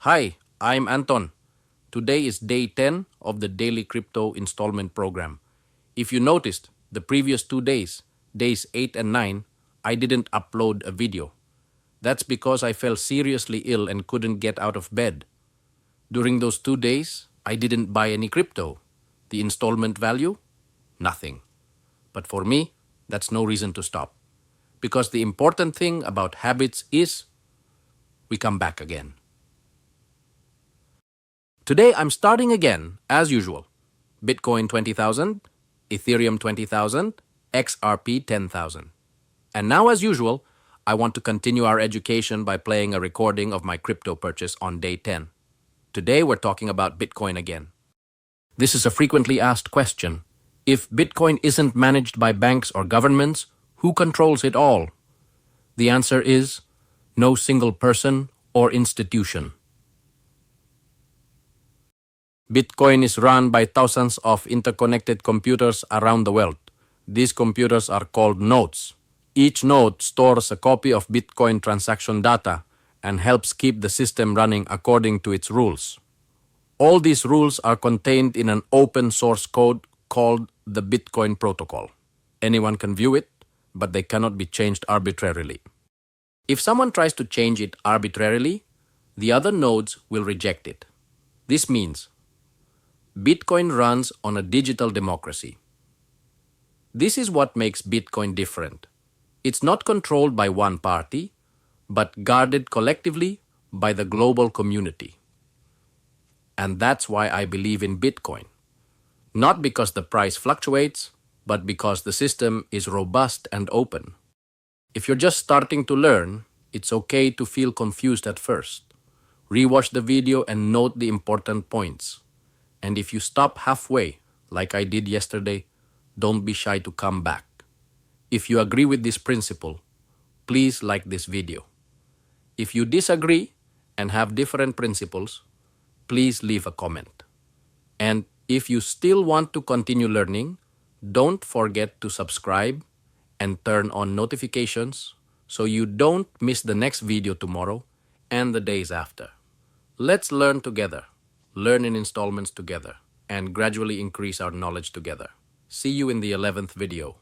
Hi, I'm Anton. Today is day 10 of the daily crypto installment program. If you noticed, the previous 2 days, days 8 and 9, I didn't upload a video. That's because I fell seriously ill and couldn't get out of bed. During those 2 days, I didn't buy any crypto. The installment value? Nothing. But for me, that's no reason to stop. Because the important thing about habits is we come back again. Today I'm starting again, as usual. Bitcoin 20,000, Ethereum 20,000, XRP 10,000. And now, as usual, I want to continue our education by playing a recording of my crypto purchase on day 10. Today we're talking about Bitcoin again. This is a frequently asked question. If Bitcoin isn't managed by banks or governments, who controls it all? The answer is no single person or institution. Bitcoin is run by thousands of interconnected computers around the world. These computers are called nodes. Each node stores a copy of Bitcoin transaction data and helps keep the system running according to its rules. All these rules are contained in an open source code called the Bitcoin protocol. Anyone can view it, but they cannot be changed arbitrarily. If someone tries to change it arbitrarily, the other nodes will reject it. This means Bitcoin runs on a digital democracy. This is what makes Bitcoin different. It's not controlled by one party, but guarded collectively by the global community. And that's why I believe in Bitcoin. Not because the price fluctuates, but because the system is robust and open. If you're just starting to learn, it's okay to feel confused at first. Rewatch the video and note the important points. And if you stop halfway, like I did yesterday, don't be shy to come back. If you agree with this principle, please like this video. If you disagree and have different principles, please leave a comment. And if you still want to continue learning, don't forget to subscribe and turn on notifications so you don't miss the next video tomorrow and the days after. Let's learn together, learn in installments together, and gradually increase our knowledge together. See you in the 11th video.